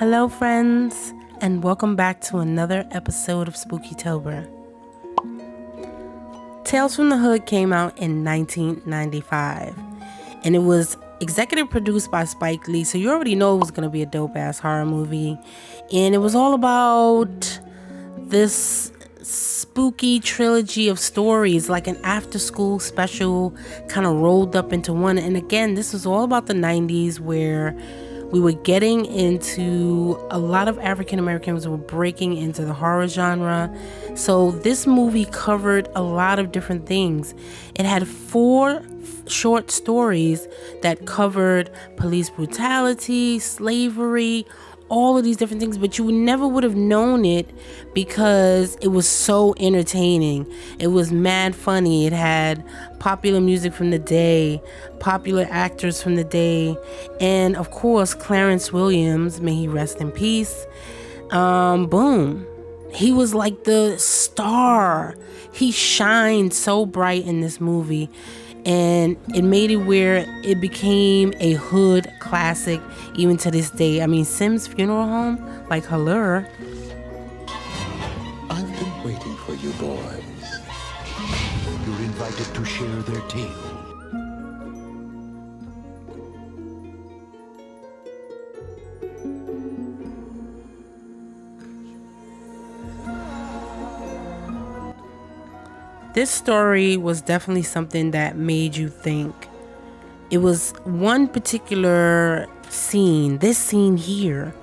Hello, friends, and welcome back to another episode of Spookytober. Tales from the Hood came out in 1995, and it was executive produced by Spike Lee, so you already know it was going to be a dope-ass horror movie. And it was all about this spooky trilogy of stories, like an after-school special kind of rolled up into one. And again, this was all about the 90s, where we were getting into a lot of African Americans were breaking into the horror genre. So this movie covered a lot of different things. It had 4 short stories that covered police brutality, slavery, all of these different things, but you never would have known it because it was so entertaining. It was mad funny. It had popular music from the day, popular actors from the day, and of course Clarence Williams, may he rest in peace. Boom. He was like the star. He shined so bright in this movie, and it made it where it became a hood classic even to this day. I mean, Sim's Funeral Home, like, hello. I've been waiting for you boys. You're invited to share their tale. This story was definitely something that made you think. It was one particular scene, this scene here,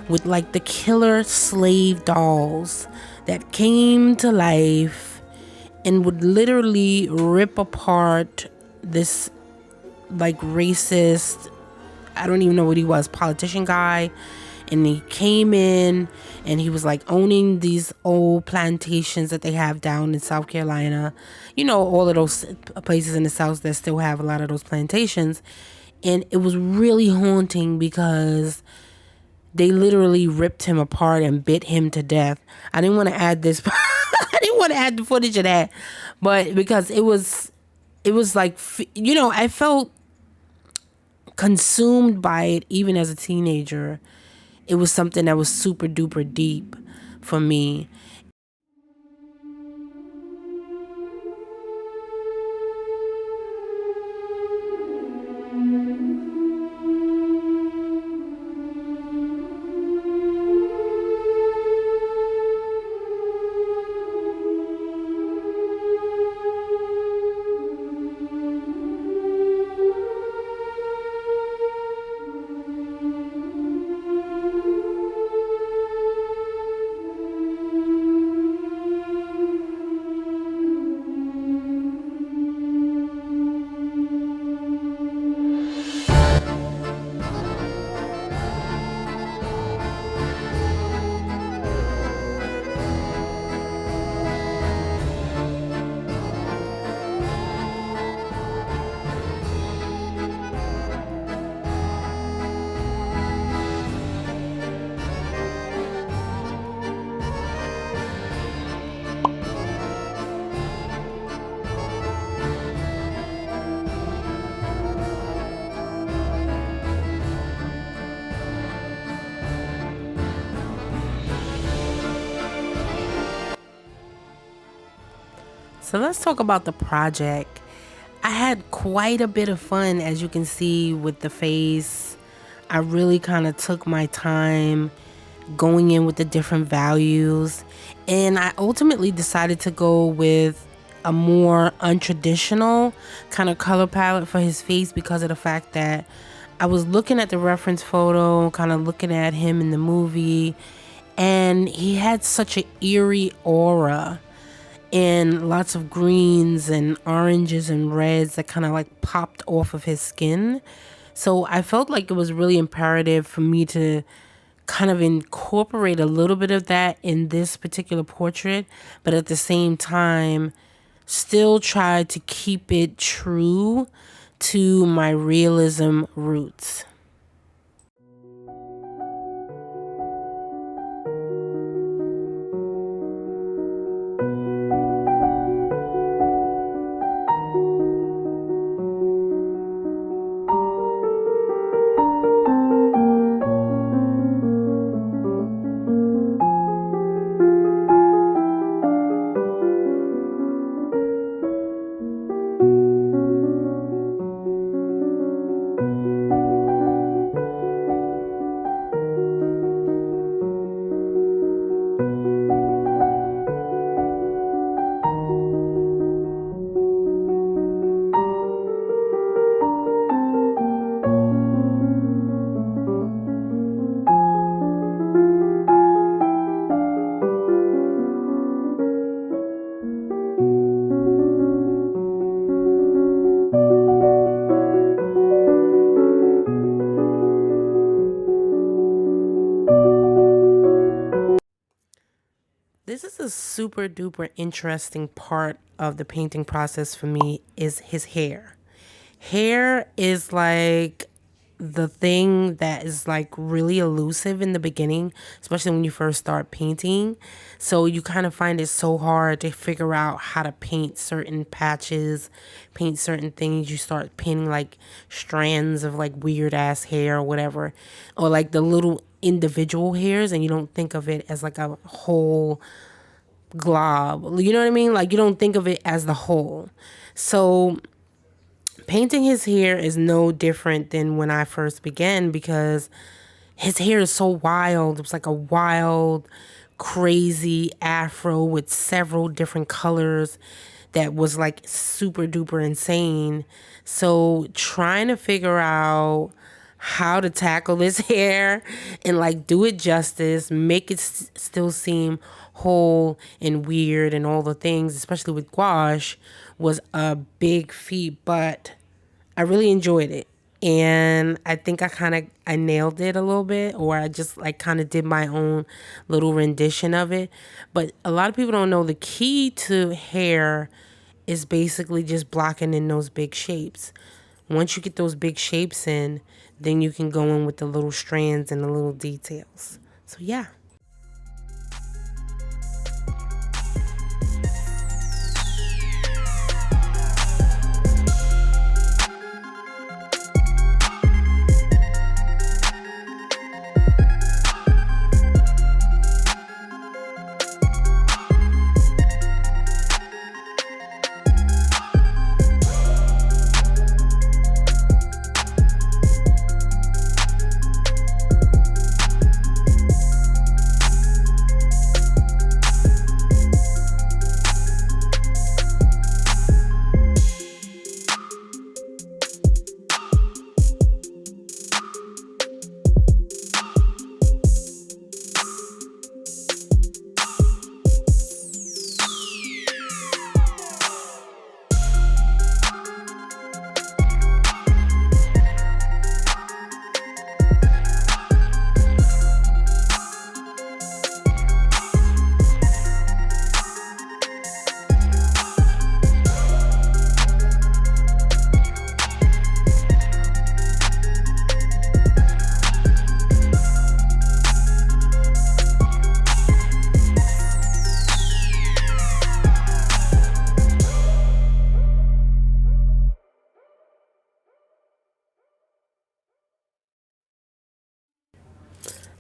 with like the killer slave dolls that came to life and would literally rip apart this like racist, I don't even know what he was, politician guy. And he came in and he was like owning these old plantations that they have down in South Carolina. You know, all of those places in the South that still have a lot of those plantations. And it was really haunting because they literally ripped him apart and bit him to death. I didn't want to add this. I didn't want to add the footage of that. But because it was like, you know, I felt consumed by it even as a teenager. It was something that was super duper deep for me. So let's talk about the project. I had quite a bit of fun, as you can see with the face. I really kind of took my time going in with the different values. And I ultimately decided to go with a more untraditional kind of color palette for his face because of the fact that I was looking at the reference photo, kind of looking at him in the movie, and he had such an eerie aura and lots of greens and oranges and reds that kind of like popped off of his skin. So I felt like it was really imperative for me to kind of incorporate a little bit of that in this particular portrait, but at the same time still try to keep it true to my realism roots. This is a super duper interesting part of the painting process for me is his hair. Hair is like the thing that is like really elusive in the beginning, especially when you first start painting. So you kind of find it so hard to figure out how to paint certain patches, paint certain things. You start painting like strands of like weird ass hair or whatever, or like the little individual hairs, and you don't think of it as like a whole glob. You know what I mean? Like you don't think of it as the whole. So painting his hair is no different than when I first began because his hair is so wild. It was like a wild, crazy afro with several different colors that was like super duper insane. So trying to figure out how to tackle this hair and like do it justice, make it still seem whole and weird and all the things, especially with gouache, was a big feat, but I really enjoyed it. And I think I nailed it a little bit, or I just like kind of did my own little rendition of it. But a lot of people don't know the key to hair is basically just blocking in those big shapes. Once you get those big shapes in, then you can go in with the little strands and the little details. So yeah.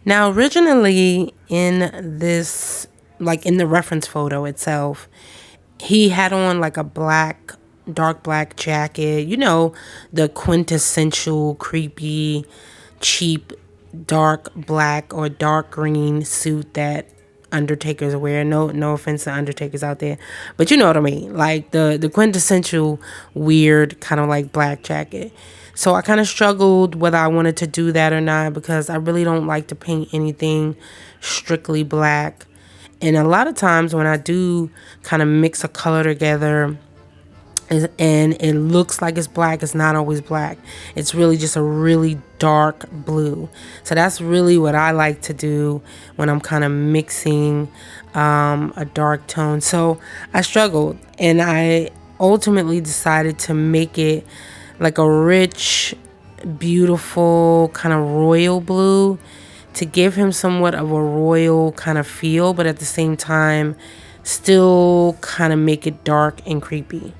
Now, originally in this, like in the reference photo itself, he had on like a black, dark black jacket, you know, the quintessential creepy, cheap, dark black or dark green suit that undertakers wear. No offense to undertakers out there, but you know what I mean, like the quintessential weird kind of like black jacket. So I kind of struggled whether I wanted to do that or not because I really don't like to paint anything strictly black. And a lot of times when I do kind of mix a color together and it looks like it's black, it's not always black. It's really just a really dark blue. So that's really what I like to do when I'm kind of mixing a dark tone. So I struggled and I ultimately decided to make it like a rich, beautiful kind of royal blue to give him somewhat of a royal kind of feel, but at the same time still kind of make it dark and creepy.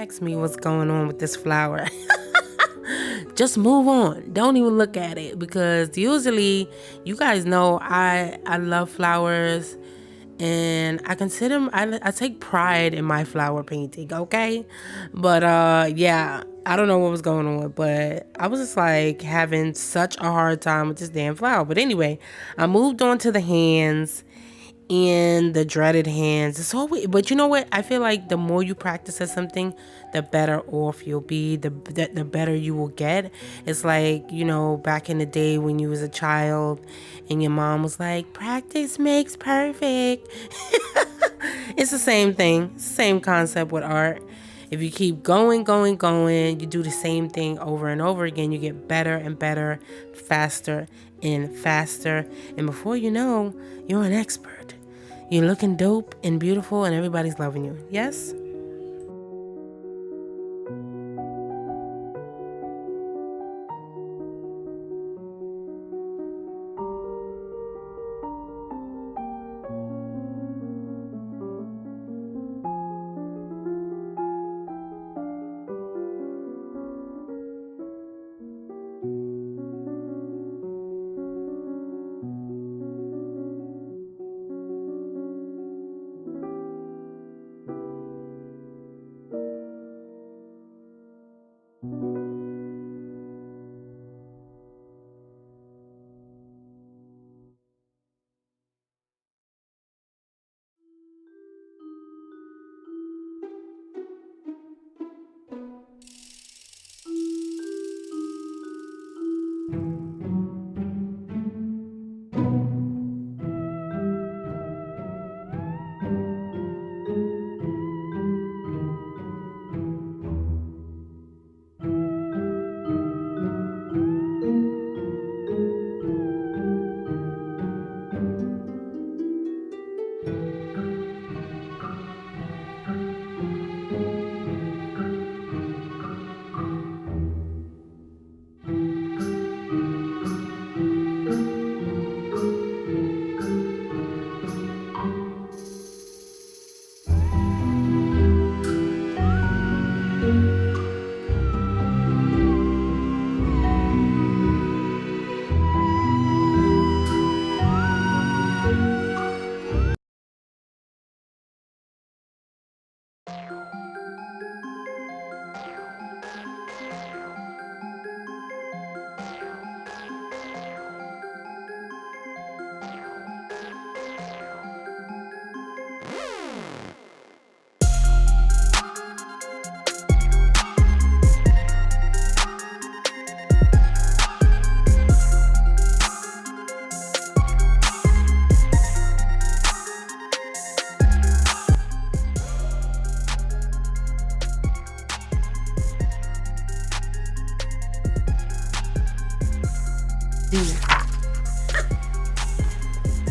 ask me what's going on with this flower. Just move on. Don't even look at it, because usually, you guys know I love flowers, and I consider I take pride in my flower painting, okay? But yeah, I don't know what was going on, but I was just like having such a hard time with this damn flower. But anyway, I moved on to the hands, and the dreaded hands. It's always, but you know what? I feel like the more you practice at something, the better off you'll be. The better you will get. It's like, you know, back in the day when you was a child, and your mom was like, "Practice makes perfect." It's the same thing, same concept with art. If you keep going, you do the same thing over and over again, you get better and better, faster and faster. And before you know, you're an expert. You're looking dope and beautiful, and everybody's loving you. Yes?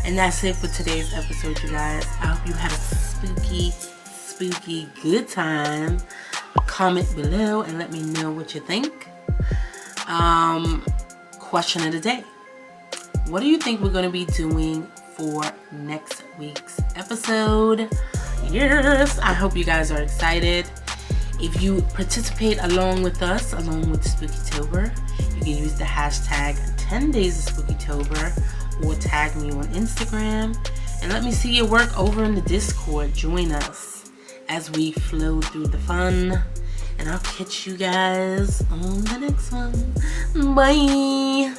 And that's it for today's episode, you guys. I hope you had a spooky good time. Comment below and let me know what you think. Question of the day. What do you think we're going to be doing for next week's episode? Yes, I hope you guys are excited. If you participate along with us, along with Spookytober, you can use the hashtag 10 days of Spookytober, or tag me on Instagram and let me see your work over in the Discord. Join us as we flow through the fun, and I'll catch you guys on the next one. Bye.